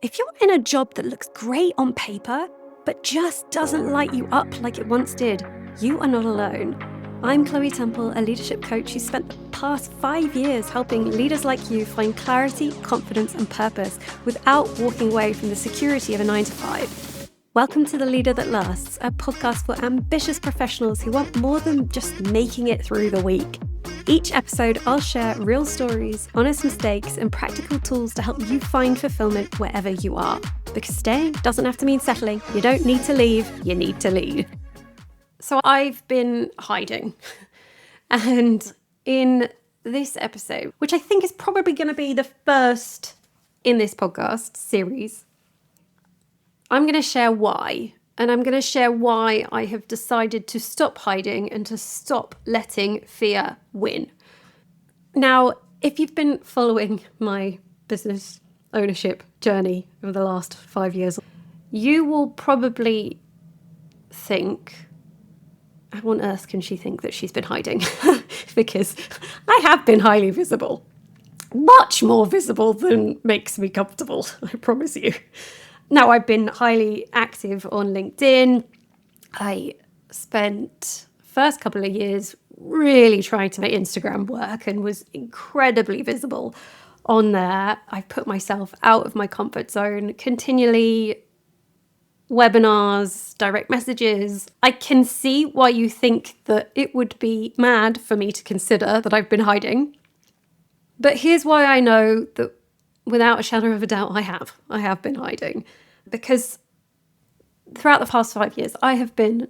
If you're in a job that looks great on paper, but just doesn't light you up like it once did, you are not alone. I'm Chloe Temple, a leadership coach who spent the past 5 years helping leaders like you find clarity, confidence, and purpose without walking away from the security of a 9-to-5. Welcome to The Leader That Lasts, a podcast for ambitious professionals who want more than just making it through the week. Each episode, I'll share real stories, honest mistakes, and practical tools to help you find fulfillment wherever you are. Because staying doesn't have to mean settling. You don't need to leave, you need to lead. So I've been hiding. And in this episode, which I think is probably going to be the first in this podcast series, I'm going to share why. And I'm going to share why I have decided to stop hiding and to stop letting fear win. Now, if you've been following my business ownership journey over the last 5 years, you will probably think, how on earth can she think that she's been hiding? Because I have been highly visible. Much more visible than makes me comfortable, I promise you. Now, I've been highly active on LinkedIn. I spent first couple of years really trying to make Instagram work and was incredibly visible on there. I put myself out of my comfort zone continually. Webinars, direct messages. I can see why you think that it would be mad for me to consider that I've been hiding. But here's why I know that without a shadow of a doubt, I have been hiding. Because throughout the past 5 years, I have been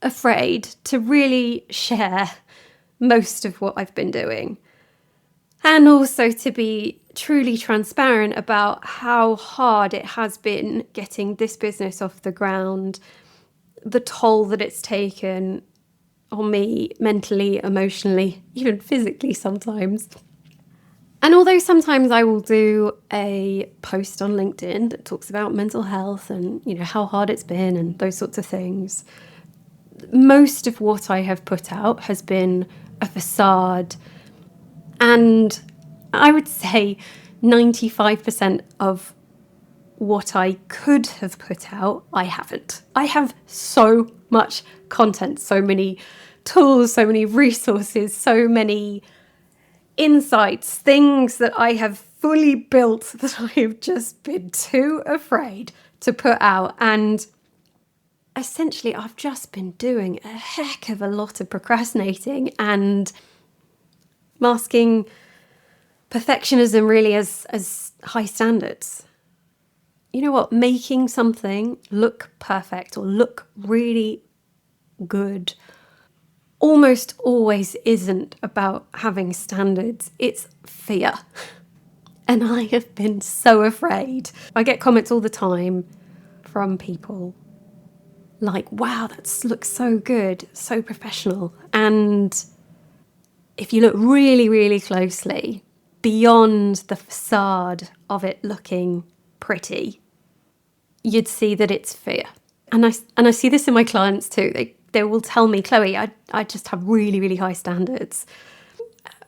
afraid to really share most of what I've been doing. And also to be truly transparent about how hard it has been getting this business off the ground, the toll that it's taken on me mentally, emotionally, even physically sometimes. And although sometimes I will do a post on LinkedIn that talks about mental health and, how hard it's been and those sorts of things, most of what I have put out has been a facade. And I would say 95% of what I could have put out, I haven't. I have so much content, so many tools, so many resources, so many insights, things that I have fully built that I have just been too afraid to put out. And essentially, I've just been doing a heck of a lot of procrastinating and masking perfectionism really as high standards. You know what? Making something look perfect or look really good almost always isn't about having standards. It's fear. And I have been so afraid. I get comments all the time from people like, wow, that looks so good, so professional. And if you look really, really closely, beyond the facade of it looking pretty, you'd see that it's fear. And I see this in my clients too. They will tell me, Chloe, I just have really, really high standards.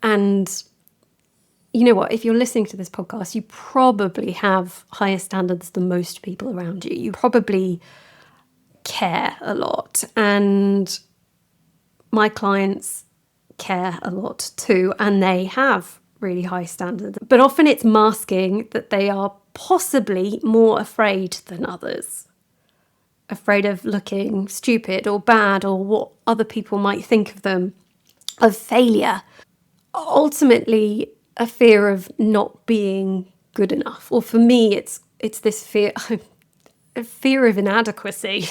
And you know what? If you're listening to this podcast, you probably have higher standards than most people around you. You probably care a lot. And my clients care a lot too. And they have really high standards. But often it's masking that they are possibly more afraid than others. Afraid of looking stupid or bad or what other people might think of them, of failure. Ultimately, a fear of not being good enough. Or for me, it's this fear, a fear of inadequacy.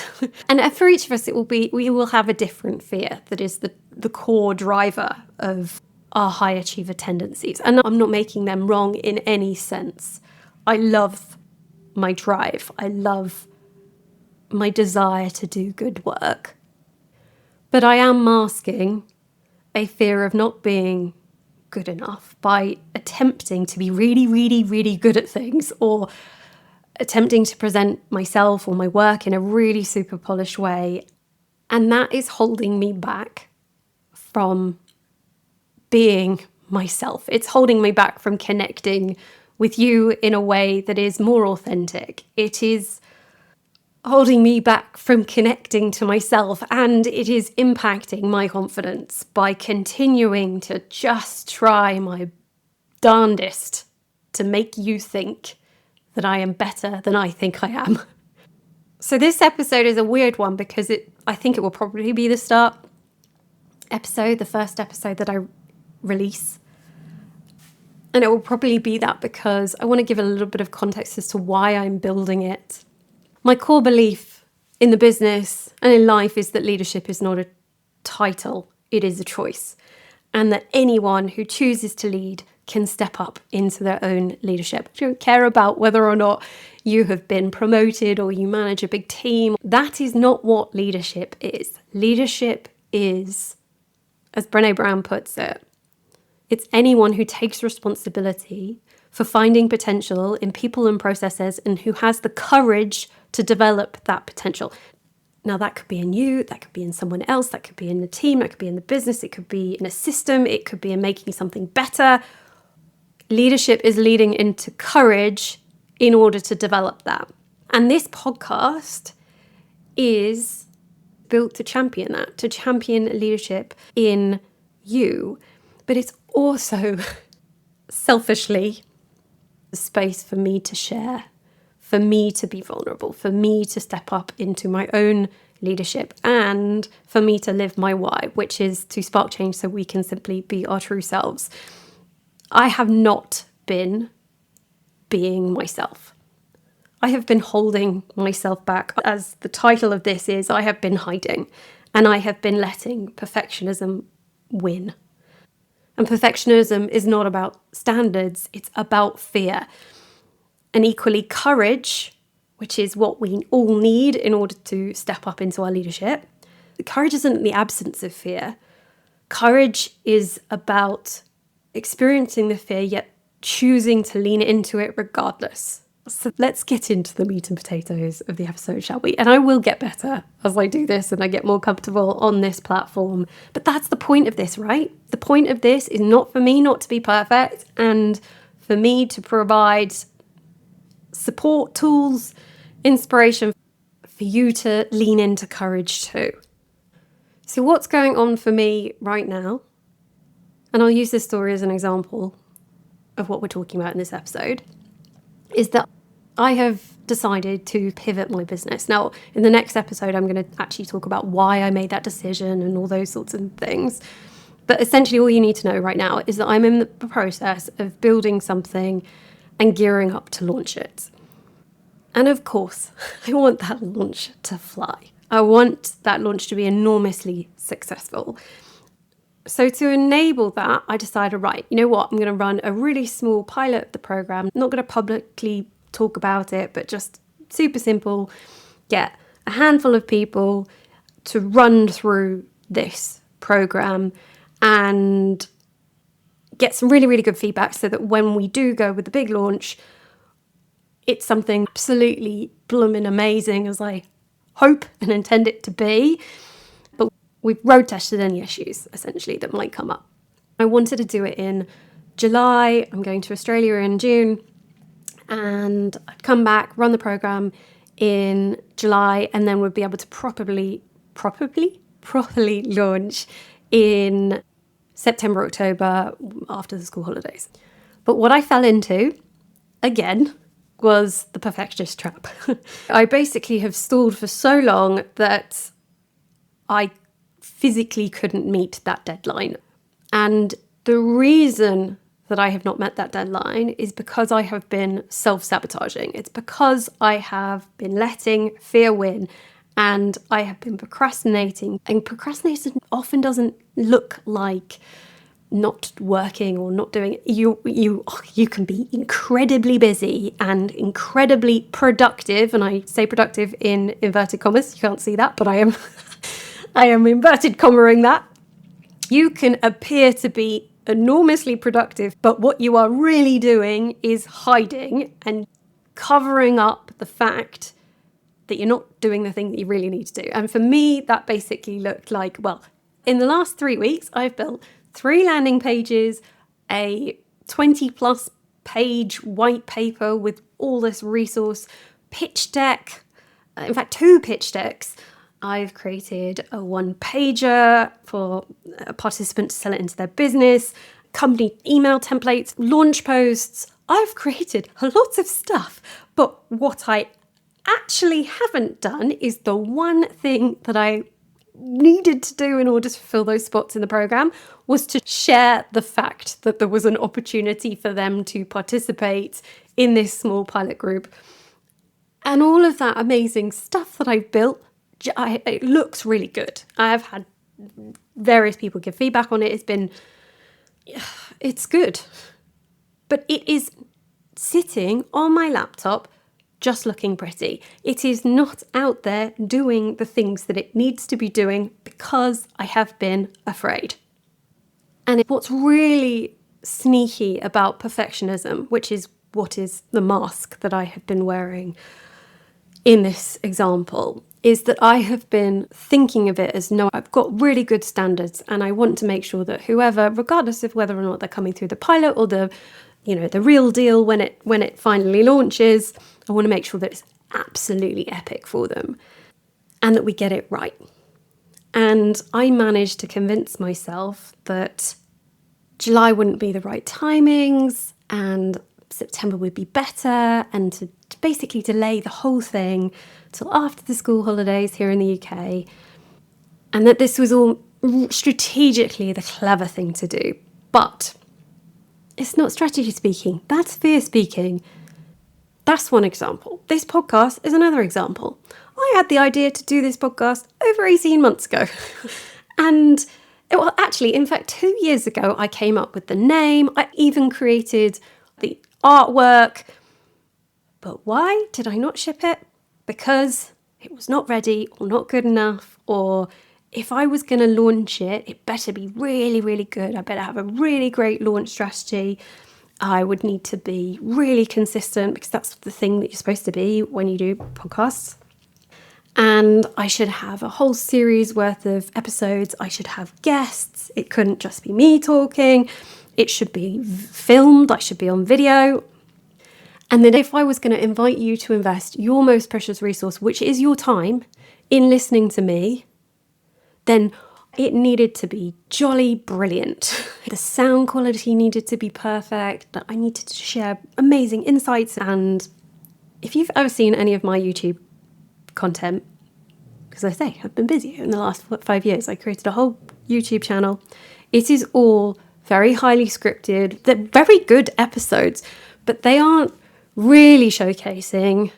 And for each of us, we will have a different fear that is the core driver of our high achiever tendencies. And I'm not making them wrong in any sense. I love my drive. I love my desire to do good work. But I am masking a fear of not being good enough by attempting to be really, really, really good at things, or attempting to present myself or my work in a really super polished way. And that is holding me back from being myself. It's holding me back from connecting with you in a way that is more authentic. It is holding me back from connecting to myself, and it is impacting my confidence by continuing to just try my darndest to make you think that I am better than I think I am. So this episode is a weird one because I think it will probably be the start episode, the first episode that I release. And it will probably be that because I want to give a little bit of context as to why I'm building it. My core belief in the business and in life is that leadership is not a title, it is a choice. And that anyone who chooses to lead can step up into their own leadership. I don't care about whether or not you have been promoted or you manage a big team. That is not what leadership is. Leadership is, as Brené Brown puts it, it's anyone who takes responsibility for finding potential in people and processes and who has the courage to develop that potential. Now, that could be in you, that could be in someone else, that could be in the team, that could be in the business, it could be in a system, it could be in making something better. Leadership is leading into courage in order to develop that. And this podcast is built to champion that, to champion leadership in you. But it's also selfishly a space for me to share, for me to be vulnerable, for me to step up into my own leadership, and for me to live my why, which is to spark change so we can simply be our true selves. I have not been being myself. I have been holding myself back. As the title of this is, I have been hiding, and I have been letting perfectionism win. And perfectionism is not about standards, it's about fear. And equally, courage, which is what we all need in order to step up into our leadership. Courage isn't the absence of fear. Courage is about experiencing the fear, yet choosing to lean into it regardless. So let's get into the meat and potatoes of the episode, shall we? And I will get better as I do this and I get more comfortable on this platform. But that's the point of this, right? The point of this is not for me not to be perfect and for me to provide support, tools, inspiration for you to lean into courage too. So what's going on for me right now, and I'll use this story as an example of what we're talking about in this episode, is that I have decided to pivot my business. Now, in the next episode, I'm going to actually talk about why I made that decision and all those sorts of things. But essentially, all you need to know right now is that I'm in the process of building something and gearing up to launch it. And of course, I want that launch to fly. I want that launch to be enormously successful. So to enable that, I decided, right, you know what? I'm going to run a really small pilot of the program. I'm not going to publicly talk about it, but just super simple. Get a handful of people to run through this program and get some really, really good feedback so that when we do go with the big launch, it's something absolutely blooming amazing as I hope and intend it to be. But we've road tested any issues, essentially, that might come up. I wanted to do it in July. I'm going to Australia in June. And I'd come back, run the program in July, and then we'd be able to properly launch in September, October, after the school holidays. But what I fell into, again, was the perfectionist trap. I basically have stalled for so long that I physically couldn't meet that deadline. And the reason that I have not met that deadline is because I have been self-sabotaging. It's because I have been letting fear win and I have been procrastinating. And procrastination often doesn't look like not working or not doing it. You can be incredibly busy and incredibly productive. And I say productive in inverted commas. You can't see that, but I am I am inverted commaing that. You can appear to be enormously productive, but what you are really doing is hiding and covering up the fact that you're not doing the thing that you really need to do. And for me, that basically looked like, well, in the last 3 weeks, I've built 3 landing pages, a 20 plus page white paper with all this resource, pitch deck, in fact, 2 pitch decks. I've created a 1-pager for a participant to sell it into their business, company email templates, launch posts. I've created lots of stuff, but what I actually haven't done is the one thing that I needed to do in order to fill those spots in the program, was to share the fact that there was an opportunity for them to participate in this small pilot group. And all of that amazing stuff that I've built, it looks really good. I have had various people give feedback on it. It's good. But it is sitting on my laptop just looking pretty. It is not out there doing the things that it needs to be doing because I have been afraid. And what's really sneaky about perfectionism, which is what is the mask that I have been wearing in this example, is that I have been thinking of it as, no, I've got really good standards and I want to make sure that whoever, regardless of whether or not they're coming through the pilot or the real deal when it finally launches, I want to make sure that it's absolutely epic for them and that we get it right. And I managed to convince myself that July wouldn't be the right timings and September would be better, and to basically delay the whole thing till after the school holidays here in the UK, and that this was all strategically the clever thing to do. But it's not strategy speaking, that's fear speaking. That's one example. This podcast is another example. I had the idea to do this podcast over 18 months ago. And in fact, 2 years ago, I came up with the name. I even created the artwork. But why did I not ship it? Because it was not ready or not good enough, or if I was going to launch it, it better be really, really good. I better have a really great launch strategy. I would need to be really consistent because that's the thing that you're supposed to be when you do podcasts. And I should have a whole series worth of episodes. I should have guests. It couldn't just be me talking. It should be filmed. I should be on video. And then if I was going to invite you to invest your most precious resource, which is your time, in listening to me, then it needed to be jolly brilliant. The sound quality needed to be perfect. I needed to share amazing insights. And if you've ever seen any of my YouTube content, because I say I've been busy in the last 5 years, I created a whole YouTube channel. It is all very highly scripted. They're very good episodes, but they aren't really showcasing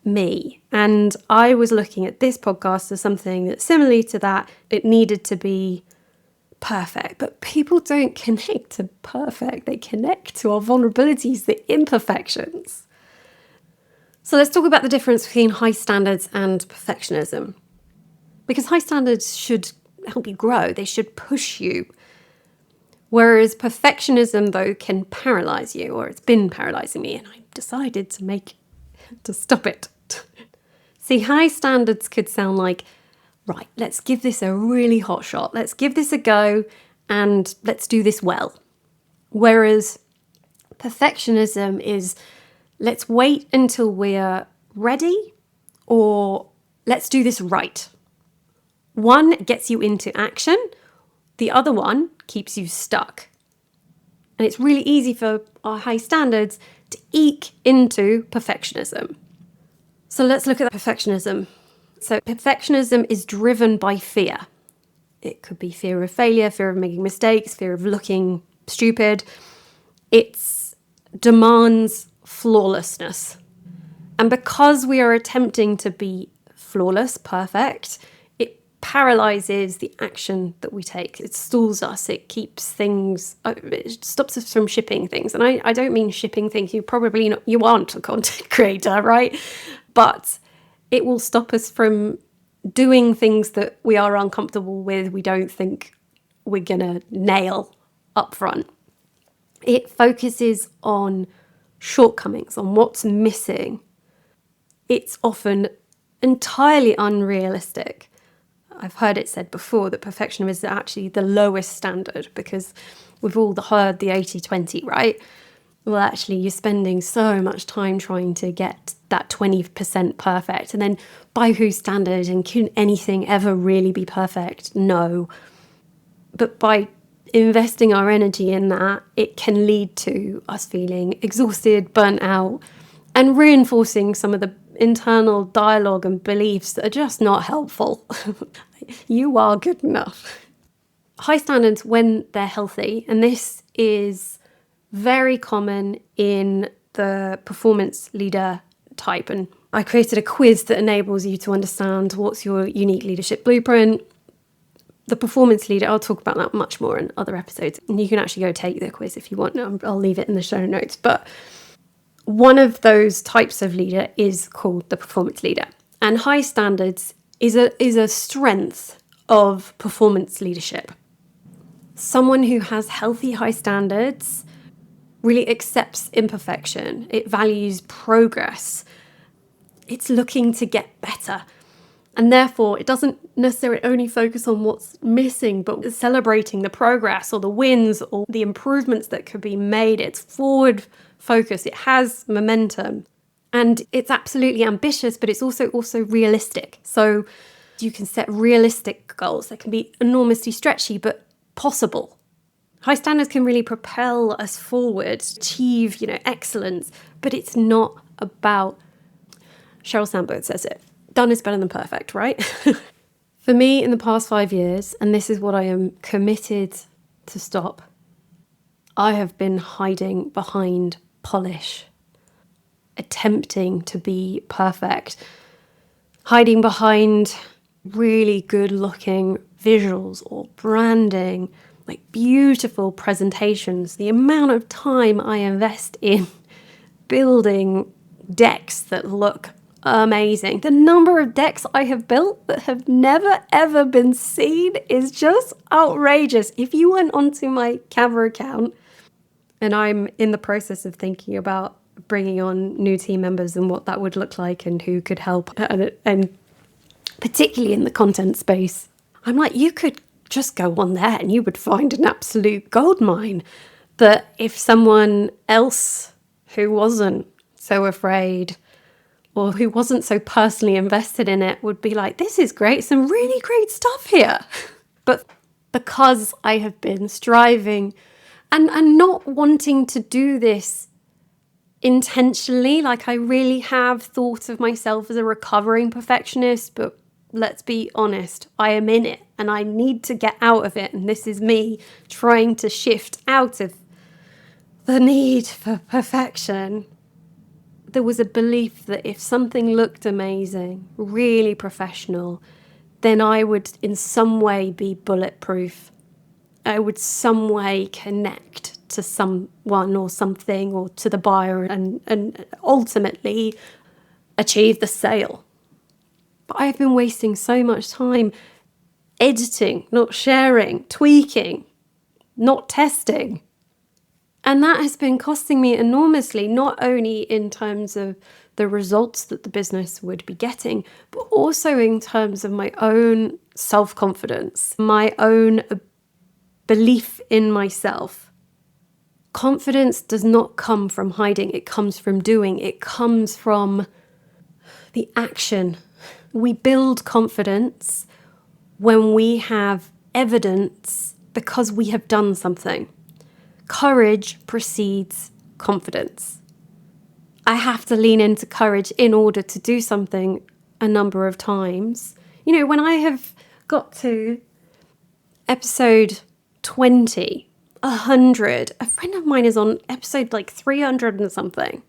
me. And I was looking at this podcast as something that's similarly to that. It needed to be perfect, but people don't connect to perfect. They connect to our vulnerabilities, the imperfections. So let's talk about the difference between high standards and perfectionism. Because high standards should help you grow. They should push you. Whereas perfectionism, though, can paralyze you, or it's been paralyzing me, and I decided to stop it. See, high standards could sound like, right, let's give this a really hot shot. Let's give this a go and let's do this well. Whereas perfectionism is, let's wait until we're ready, or let's do this right. One gets you into action. The other one keeps you stuck. And it's really easy for our high standards to eke into perfectionism. So let's look at perfectionism. So perfectionism is driven by fear. It could be fear of failure, fear of making mistakes, fear of looking stupid. It demands flawlessness. And because we are attempting to be flawless, perfect, it paralyzes the action that we take. It stalls us. It keeps things, it stops us from shipping things. And I don't mean shipping things. You aren't a content creator, right? But it will stop us from doing things that we are uncomfortable with, we don't think we're going to nail up front. It focuses on shortcomings, on what's missing. It's often entirely unrealistic. I've heard it said before that perfectionism is actually the lowest standard because we've all heard the 80-20, right? well, actually, you're spending so much time trying to get that 20% perfect. And then by whose standard? And can anything ever really be perfect? No. But by investing our energy in that, it can lead to us feeling exhausted, burnt out, and reinforcing some of the internal dialogue and beliefs that are just not helpful. You are good enough. High standards when they're healthy, and this is very common in the performance leader type. And I created a quiz that enables you to understand what's your unique leadership blueprint. The performance leader, I'll talk about that much more in other episodes. And you can actually go take the quiz if you want. I'll leave it in the show notes. But one of those types of leader is called the performance leader. And high standards is a strength of performance leadership. Someone who has healthy high standards really accepts imperfection. It values progress. It's looking to get better. And therefore, it doesn't necessarily only focus on what's missing, but celebrating the progress or the wins or the improvements that could be made. It's forward focus. It has momentum. And it's absolutely ambitious, but it's also realistic. So you can set realistic goals that can be enormously stretchy, but possible. High standards can really propel us forward, achieve, excellence, but it's not about, Sheryl Sandberg says it, done is better than perfect, right? For me, in the past 5 years, and this is what I am committed to stop, I have been hiding behind polish, attempting to be perfect, hiding behind really good looking visuals or branding, like beautiful presentations. The amount of time I invest in building decks that look amazing. The number of decks I have built that have never ever been seen is just outrageous. If you went onto my Canva account, and I'm in the process of thinking about bringing on new team members and what that would look like and who could help, and particularly in the content space, I'm like, you could just go on there and you would find an absolute goldmine that if someone else who wasn't so afraid or who wasn't so personally invested in it would be like, this is great, some really great stuff here. But because I have been striving and not wanting to do this intentionally, like I really have thought of myself as a recovering perfectionist, but let's be honest, I am in it and I need to get out of it. And this is me trying to shift out of the need for perfection. There was a belief that if something looked amazing, really professional, then I would in some way be bulletproof. I would some way connect to someone or something or to the buyer and ultimately achieve the sale. But I've been wasting so much time editing, not sharing, tweaking, not testing. And that has been costing me enormously, not only in terms of the results that the business would be getting, but also in terms of my own self-confidence, my own belief in myself. Confidence does not come from hiding. It comes from doing. It comes from the action. We build confidence when we have evidence because we have done something. Courage precedes confidence. I have to lean into courage in order to do something a number of times. When I have got to episode 20, 100, a friend of mine is on episode 300 and something.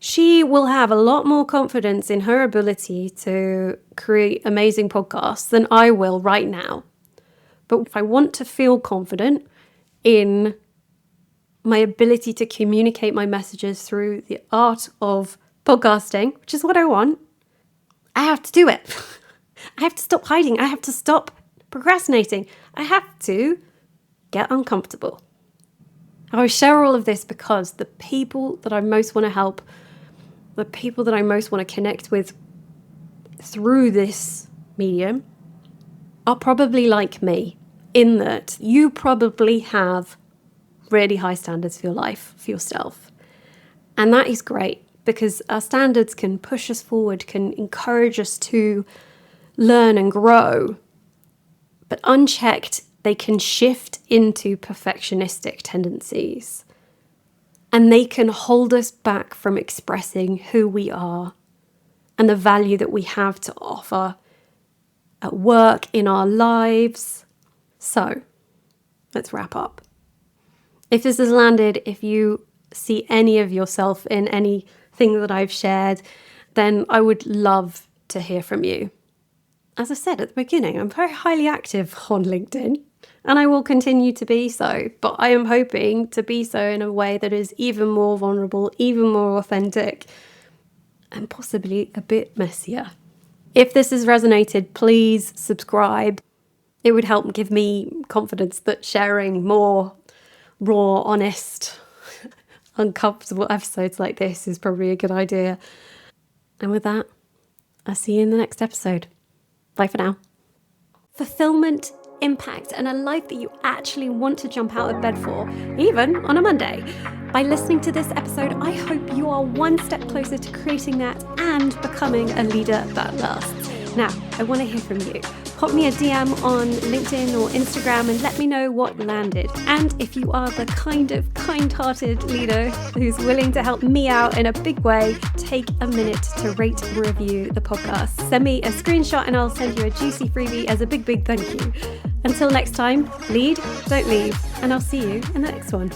She will have a lot more confidence in her ability to create amazing podcasts than I will right now. But if I want to feel confident in my ability to communicate my messages through the art of podcasting, which is what I want, I have to do it. I have to stop hiding. I have to stop procrastinating. I have to get uncomfortable. I share all of this because the people that I most want to help, the people that I most want to connect with through this medium are probably like me, in that you probably have really high standards for your life, for yourself. And that is great because our standards can push us forward, can encourage us to learn and grow. But unchecked, they can shift into perfectionistic tendencies. And they can hold us back from expressing who we are and the value that we have to offer at work, in our lives. So, let's wrap up. If this has landed, if you see any of yourself in anything that I've shared, then I would love to hear from you. As I said at the beginning, I'm very highly active on LinkedIn, and I will continue to be so, but I am hoping to be so in a way that is even more vulnerable, even more authentic, and possibly a bit messier. If this has resonated, please subscribe. It would help give me confidence that sharing more raw, honest, uncomfortable episodes like this is probably a good idea. And with that, I'll see you in the next episode. Bye for now. Fulfillment, impact, and a life that you actually want to jump out of bed for, even on a Monday. By listening to this episode, I hope you are one step closer to creating that and becoming a leader that lasts. Now, I want to hear from you. Pop me a DM on LinkedIn or Instagram and let me know what landed. And if you are the kind of kind-hearted leader who's willing to help me out in a big way, take a minute to rate and review the podcast. Send me a screenshot and I'll send you a juicy freebie as a big thank you. Until next time, lead, don't leave, and I'll see you in the next one.